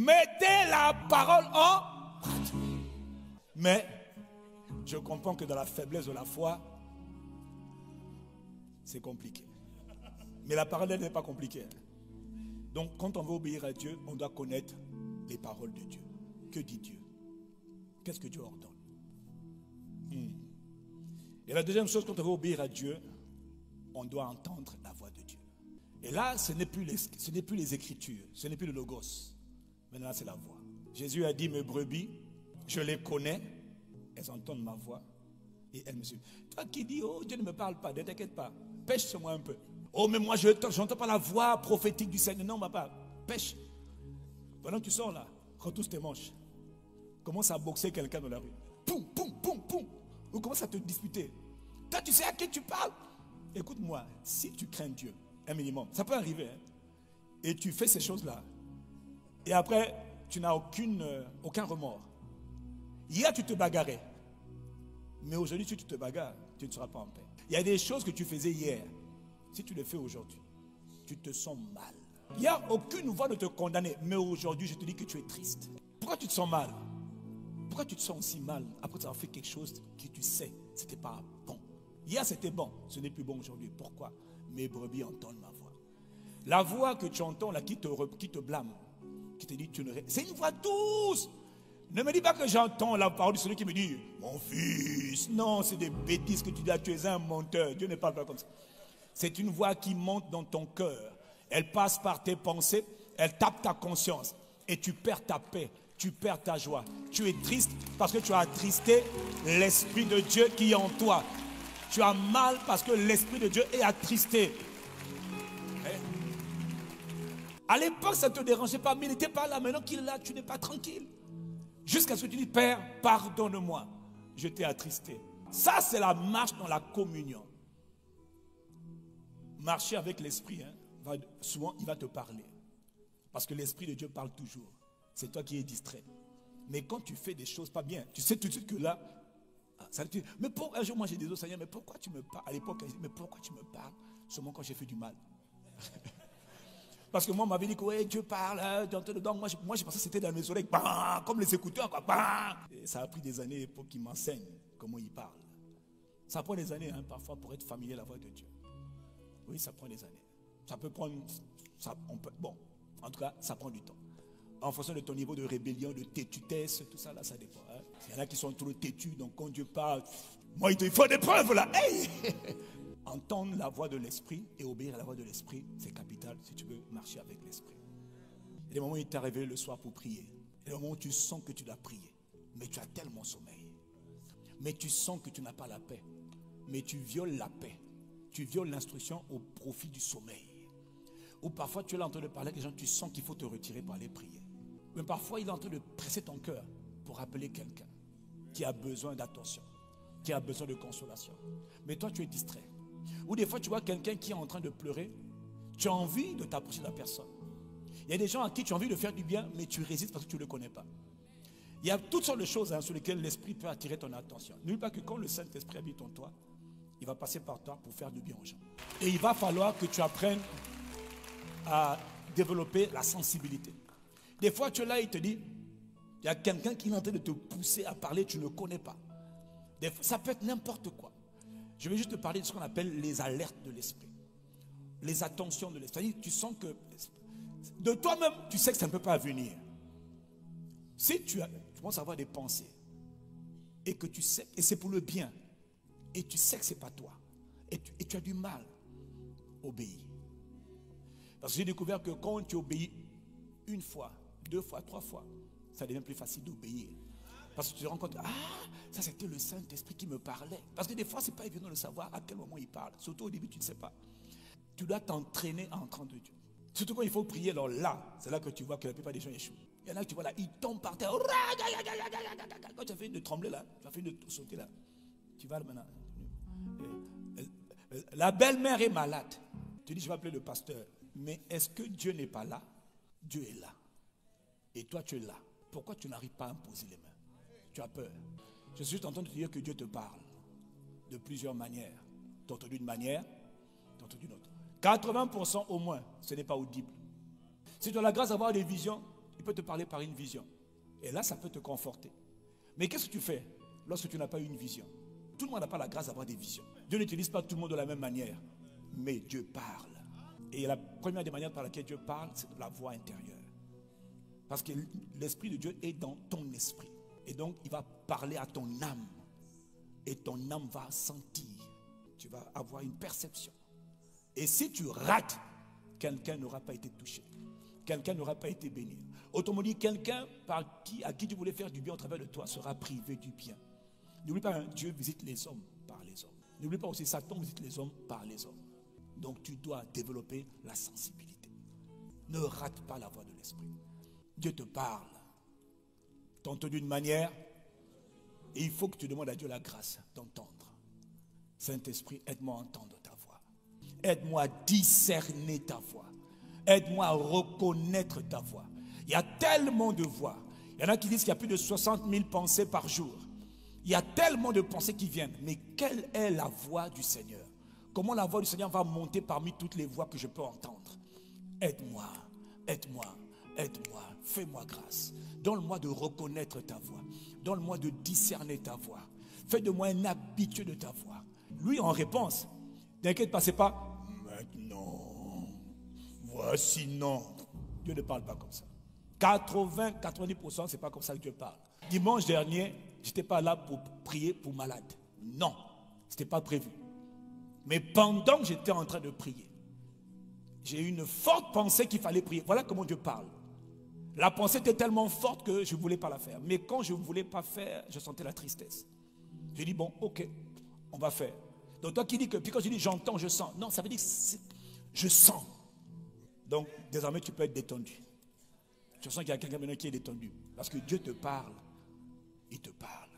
Mettez la parole en pratique. Mais je comprends que dans la faiblesse de la foi, c'est compliqué. Mais la parole, elle n'est pas compliquée. Donc, quand on veut obéir à Dieu, on doit connaître les paroles de Dieu. Que dit Dieu? Qu'est-ce que Dieu ordonne? Et la deuxième chose, quand on veut obéir à Dieu, on doit entendre la voix de Dieu. Et là, ce n'est plus les Écritures, ce n'est plus le Logos. Maintenant, c'est la voix. Jésus a dit, mes brebis, je les connais, elles entendent ma voix et elles me suivent. Toi qui dis, oh, Dieu ne me parle pas, ne t'inquiète pas, pêche sur moi un peu. Oh, mais moi, je n'entends pas la voix prophétique du Seigneur. Non, papa, pêche. Pendant que tu sors là, retrousse tes manches. Commence à boxer quelqu'un dans la rue. Poum, poum, poum, poum. Ou commence à te disputer. Toi, tu sais à qui tu parles. Écoute-moi, si tu crains Dieu, un minimum, ça peut arriver, hein, et tu fais ces choses-là, et après, tu n'as aucun remords. Hier, tu te bagarrais. Mais aujourd'hui, si tu te bagarres, tu ne seras pas en paix. Il y a des choses que tu faisais hier. Si tu les fais aujourd'hui, tu te sens mal. Il n'y a aucune voie de te condamner. Mais aujourd'hui, je te dis que tu es triste. Pourquoi tu te sens mal? Pourquoi tu te sens aussi mal après avoir fait quelque chose que tu sais, ce n'était pas bon? Hier, c'était bon. Ce n'est plus bon aujourd'hui. Pourquoi? Mes brebis entendent ma voix. La voix que tu entends là, qui te blâme, qui te dit, c'est une voix douce. Ne me dis pas que j'entends la parole de celui qui me dit, mon fils. Non, c'est des bêtises que tu dis, tu es un menteur. Dieu ne parle pas comme ça. C'est une voix qui monte dans ton cœur. Elle passe par tes pensées, elle tape ta conscience. Et tu perds ta paix, tu perds ta joie. Tu es triste parce que tu as attristé l'Esprit de Dieu qui est en toi. Tu as mal parce que l'Esprit de Dieu est attristé. À l'époque, ça ne te dérangeait pas, mais il n'était pas là. Maintenant qu'il est là, tu n'es pas tranquille. Jusqu'à ce que tu dis, Père, pardonne-moi, je t'ai attristé. Ça, c'est la marche dans la communion. Marcher avec l'Esprit, hein, souvent, il va te parler. Parce que l'Esprit de Dieu parle toujours. C'est toi qui es distrait. Mais quand tu fais des choses pas bien, tu sais tout de suite que là, mais un jour, moi, j'ai des autres Seigneur, mais pourquoi tu me parles? À l'époque, mais pourquoi tu me parles seulement quand j'ai fait du mal? Parce que moi, on m'avait dit que ouais, Dieu parle, donc moi, je pensais que c'était dans mes oreilles, comme les écouteurs, quoi. Et ça a pris des années pour qu'il m'enseigne comment il parle. Ça prend des années, hein, parfois, pour être familier à la voix de Dieu. Oui, ça prend des années. Ça peut prendre, bon, en tout cas, ça prend du temps. En fonction de ton niveau de rébellion, de têtutesse, tout ça, là, ça dépend. Hein. Il y en a qui sont trop têtus, donc quand Dieu parle, moi, il faut des preuves, là. Hey. Entendre la voix de l'Esprit et obéir à la voix de l'Esprit, c'est capital si tu veux marcher avec l'Esprit. Il y a des moments où il t'a réveillé le soir pour prier. Il y a des moments où tu sens que tu dois prier, mais tu as tellement sommeil. Mais tu sens que tu n'as pas la paix. Mais tu violes la paix. Tu violes l'instruction au profit du sommeil. Ou parfois tu es là en train de parler avec les gens, tu sens qu'il faut te retirer pour aller prier. Mais parfois il est en train de presser ton cœur pour appeler quelqu'un qui a besoin d'attention, qui a besoin de consolation. Mais toi tu es distrait. Ou des fois tu vois quelqu'un qui est en train de pleurer, tu as envie de t'approcher de la personne. Il y a des gens à qui tu as envie de faire du bien, mais tu résistes parce que tu ne le connais pas. Il y a toutes sortes de choses sur lesquelles l'Esprit peut attirer ton attention. N'oublie pas que quand le Saint-Esprit habite en toi, il va passer par toi pour faire du bien aux gens. Et il va falloir que tu apprennes à développer la sensibilité. Des fois, tu es là, il te dit, il y a quelqu'un qui est en train de te pousser à parler, tu ne le connais pas. Des fois, ça peut être n'importe quoi. Je vais juste te parler de ce qu'on appelle les alertes de l'esprit. Les attentions de l'esprit. C'est-à-dire, tu sens que, de toi-même, tu sais que ça ne peut pas venir. Si tu commences à avoir des pensées, et que tu sais, et c'est pour le bien, et tu sais que ce n'est pas toi, et tu as du mal, obéis. Parce que j'ai découvert que quand tu obéis une fois, 2 fois, 3 fois, ça devient plus facile d'obéir. Parce que tu te rends compte, ça c'était le Saint-Esprit qui me parlait. Parce que des fois, ce n'est pas évident de savoir à quel moment il parle. Surtout au début, tu ne sais pas. Tu dois t'entraîner à entendre Dieu. Surtout quand il faut prier, alors là, c'est là que tu vois que la plupart des gens échouent. Il y en a que tu vois là, ils tombent par terre. Quand tu as fait de trembler là, tu as fait de sauter là, tu vas maintenant. La belle-mère est malade. Tu dis, je vais appeler le pasteur. Mais est-ce que Dieu n'est pas là? Dieu est là. Et toi, tu es là. Pourquoi tu n'arrives pas à imposer les mains? Tu as peur. Je suis juste en train de te dire que Dieu te parle de plusieurs manières. Tantôt d'une manière, tantôt d'une autre. 80% au moins, ce n'est pas audible. Si tu as la grâce d'avoir des visions, Il peut te parler par une vision. Et là, ça peut te conforter. Mais qu'est-ce que tu fais lorsque tu n'as pas eu une vision? Tout le monde n'a pas la grâce d'avoir des visions. Dieu n'utilise pas tout le monde de la même manière. Mais Dieu parle. Et la première des manières par laquelle Dieu parle, c'est de la voix intérieure. Parce que l'Esprit de Dieu est dans ton esprit. Et donc, il va parler à ton âme. Et ton âme va sentir. Tu vas avoir une perception. Et si tu rates, quelqu'un n'aura pas été touché. Quelqu'un n'aura pas été béni. Autrement dit, quelqu'un à qui tu voulais faire du bien au travers de toi sera privé du bien. N'oublie pas, Dieu visite les hommes par les hommes. N'oublie pas aussi, Satan visite les hommes par les hommes. Donc tu dois développer la sensibilité. Ne rate pas la voix de l'Esprit. Dieu te parle. Tantôt d'une manière, et il faut que tu demandes à Dieu la grâce d'entendre. Saint-Esprit, aide-moi à entendre ta voix. Aide-moi à discerner ta voix. Aide-moi à reconnaître ta voix. Il y a tellement de voix. Il y en a qui disent qu'il y a plus de 60 000 pensées par jour. Il y a tellement de pensées qui viennent. Mais quelle est la voix du Seigneur? Comment la voix du Seigneur va monter parmi toutes les voix que je peux entendre? Aide-moi, aide-moi, aide-moi. Fais-moi grâce. Donne-moi de reconnaître ta voix. Donne-moi de discerner ta voix. Fais de moi un habitué de ta voix. Lui, en réponse, t'inquiète pas, c'est pas maintenant, voici, non. Dieu ne parle pas comme ça. 90%, c'est pas comme ça que Dieu parle. Dimanche dernier, j'étais pas là pour prier pour malade. Non, c'était pas prévu. Mais pendant que j'étais en train de prier, j'ai eu une forte pensée qu'il fallait prier. Voilà comment Dieu parle. La pensée était tellement forte que je ne voulais pas la faire. Mais quand je ne voulais pas faire, je sentais la tristesse. J'ai dit, bon, ok, on va faire. Donc toi qui dis que, puis quand je dis j'entends, je sens. Non, ça veut dire que je sens. Donc désormais tu peux être détendu. Je sens qu'il y a quelqu'un maintenant qui est détendu. Parce que Dieu te parle. Il te parle.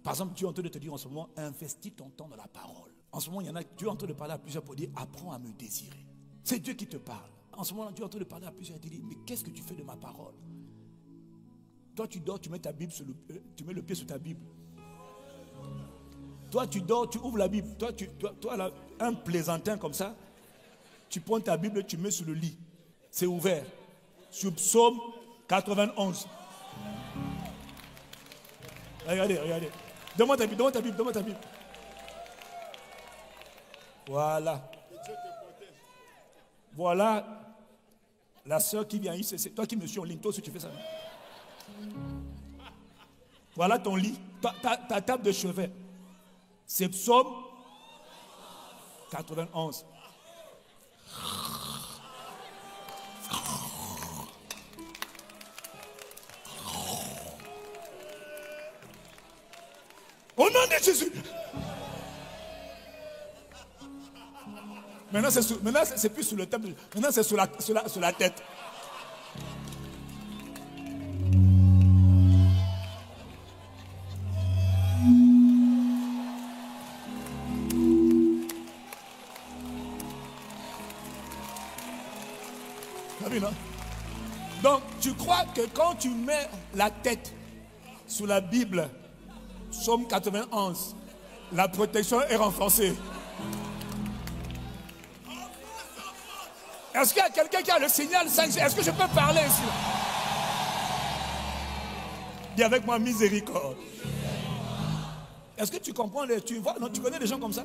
Par exemple, Dieu est en train de te dire en ce moment, investis ton temps dans la parole. En ce moment, il y en a, Dieu est en train de parler à plusieurs pour dire, apprends à me désirer. C'est Dieu qui te parle. En ce moment, Dieu est en train de parler à plusieurs et te dit, mais qu'est-ce que tu fais de ma parole? Toi, tu dors, tu mets ta Bible tu mets le pied sur ta Bible. Toi, tu dors, tu ouvres la Bible. Toi là, un plaisantin comme ça, tu prends ta Bible, tu mets sur le lit. C'est ouvert. Sur Psaume 91. Regardez, regardez. Donne-moi ta Bible, donne-moi ta Bible, donne-moi ta Bible. Voilà. Voilà la soeur qui vient ici. C'est toi qui me suis en ligne. Toi aussi, tu fais ça. Voilà ton lit, ta table de chevet. C'est Psaume 91. Au nom de Jésus. Maintenant, c'est plus sur le table. Maintenant, c'est sur la tête. Donc, tu crois que quand tu mets la tête sur la Bible, Psaume 91, la protection est renforcée. Est-ce qu'il y a quelqu'un qui a le signal 5G? Est-ce que je peux parler ici? Dis avec moi, miséricorde. Est-ce que tu comprends? Tu vois, non, tu connais des gens comme ça?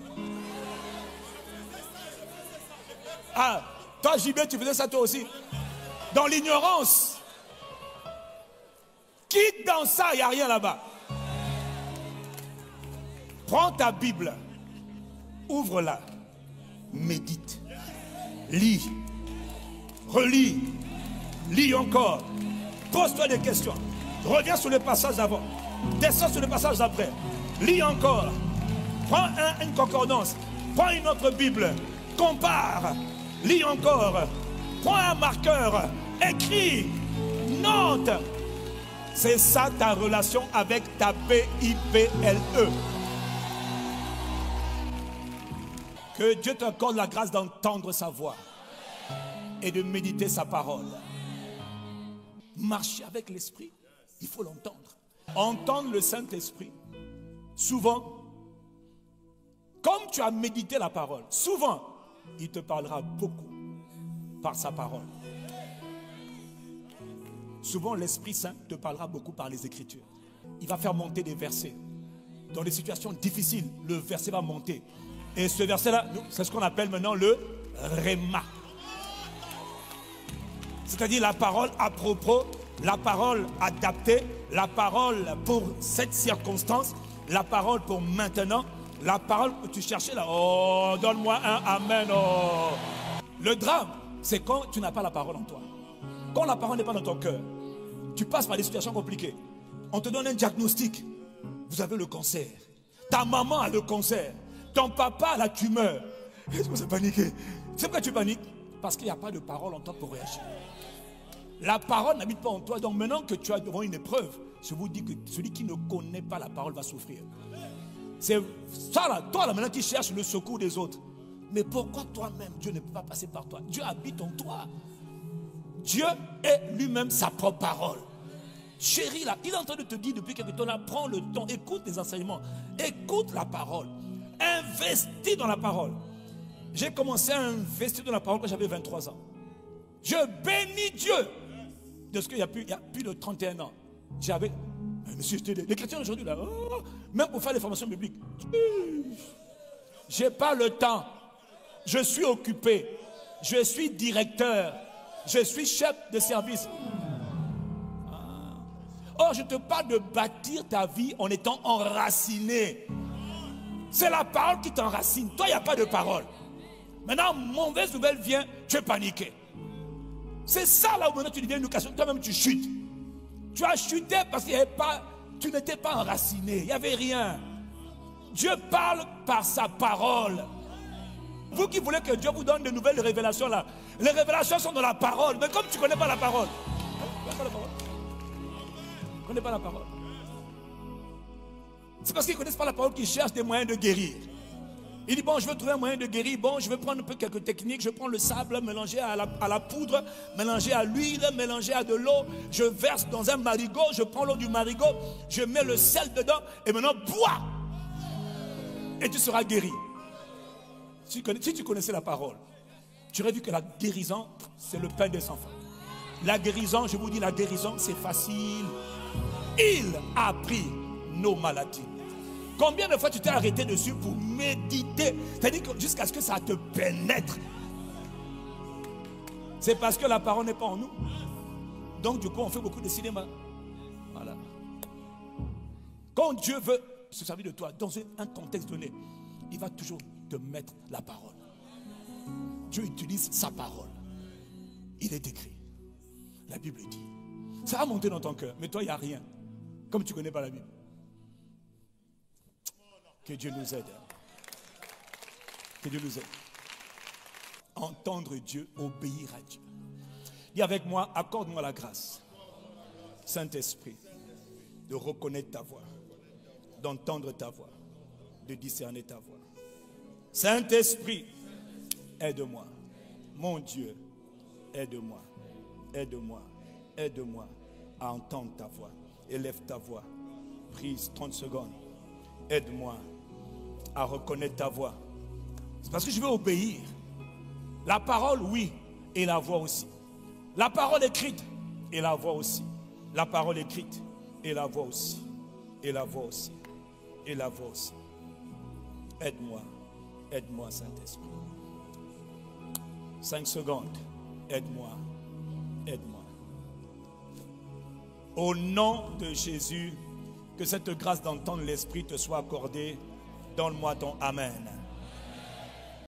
Ah, toi, JB, tu faisais ça toi aussi? Dans l'ignorance. Quitte dans ça, il n'y a rien là-bas. Prends ta Bible, ouvre-la, médite, lis, relis, lis encore, pose-toi des questions, reviens sur le passage avant, descends sur le passage après, lis encore, prends une concordance, prends une autre Bible, compare, lis encore, prends un marqueur, écris, note. C'est ça ta relation avec ta Bible. Que Dieu t'accorde la grâce d'entendre sa voix et de méditer sa parole. Marcher avec l'Esprit, il faut l'entendre. Entendre le Saint-Esprit, souvent, comme tu as médité la parole, souvent, il te parlera beaucoup par sa parole. souvent l'Esprit Saint te parlera beaucoup par les Écritures. Il va faire monter des versets. Dans des situations difficiles, le verset va monter. Et ce verset-là, c'est ce qu'on appelle maintenant le Réma. C'est-à-dire la parole à propos, la parole adaptée, la parole pour cette circonstance, la parole pour maintenant, la parole que tu cherchais là. Oh, donne-moi un amen. Oh. Le drame, c'est quand tu n'as pas la parole en toi. Quand la parole n'est pas dans ton cœur, tu passes par des situations compliquées. On te donne un diagnostic. Vous avez le cancer. Ta maman a le cancer. Ton papa a la tumeur. Est-ce que vous paniqué? C'est pourquoi tu paniques? Parce qu'il n'y a pas de parole en toi pour réagir. La parole n'habite pas en toi. Donc maintenant que tu as devant une épreuve, je vous dis que celui qui ne connaît pas la parole va souffrir. C'est ça là, toi là maintenant qui cherches le secours des autres. Mais pourquoi toi-même Dieu ne peut pas passer par toi? Dieu habite en toi. Dieu est lui-même sa propre parole. Chérie là, il est en train de te dire depuis quelque temps là, prends le temps, écoute les enseignements, écoute la parole, investis dans la parole. J'ai commencé à investir dans la parole quand j'avais 23 ans. Je bénis Dieu de ce qu'il y a plus de 31 ans. J'avais, monsieur, les chrétiens aujourd'hui là, oh, même pour faire les formations bibliques, j'ai pas le temps. Je suis occupé, je suis directeur, je suis chef de service. Or, je te parle de bâtir ta vie en étant enraciné. C'est la parole qui t'enracine. Toi, il n'y a pas de parole. Maintenant, mauvaise nouvelle vient, tu es paniqué. C'est ça là où maintenant tu deviens une occasion. Toi-même, tu chutes. Tu as chuté parce que tu n'étais pas enraciné. Il n'y avait rien. Dieu parle par sa parole. Vous qui voulez que Dieu vous donne de nouvelles révélations là, les révélations sont dans la parole. Mais comme tu ne connais pas la parole, ne connais pas la parole. C'est parce qu'ils ne connaissent pas la parole qu'ils cherchent des moyens de guérir. Il dit, bon, je veux trouver un moyen de guérir. Bon, je vais prendre un peu quelques techniques. Je prends le sable mélangé à la poudre, mélangé à l'huile, mélangé à de l'eau. Je verse dans un marigot. Je prends l'eau du marigot. Je mets le sel dedans. Et maintenant, bois. Et tu seras guéri. Si tu connaissais la parole, tu aurais vu que la guérison, c'est le pain des enfants. La guérison, je vous dis, la guérison, c'est facile. Il a pris nos maladies. Combien de fois tu t'es arrêté dessus pour méditer? C'est-à-dire jusqu'à ce que ça te pénètre. C'est parce que la parole n'est pas en nous. Donc du coup, on fait beaucoup de cinéma. Voilà. Quand Dieu veut se servir de toi dans un contexte donné, il va toujours te mettre la parole. Dieu utilise sa parole. Il est écrit. La Bible dit. Ça va monter dans ton cœur, mais toi, il n'y a rien. Comme tu ne connais pas la Bible. Que Dieu nous aide. Que Dieu nous aide. Entendre Dieu, obéir à Dieu. Dis avec moi, accorde-moi la grâce, Saint-Esprit, de reconnaître ta voix, d'entendre ta voix, de discerner ta voix. Saint-Esprit, aide-moi. Mon Dieu, aide-moi. Aide-moi. Aide-moi à entendre ta voix. Élève ta voix. Prise 30 secondes. Aide-moi à reconnaître ta voix. C'est parce que je veux obéir. La parole, oui, et la voix aussi. La parole écrite et la voix aussi. La parole écrite et la voix aussi. Et la voix aussi. Et la voix aussi. Aide-moi. Aide-moi, Saint-Esprit. 5 secondes. Aide-moi. Aide-moi. Au nom de Jésus, que cette grâce d'entendre l'Esprit te soit accordée. Donne-moi ton Amen.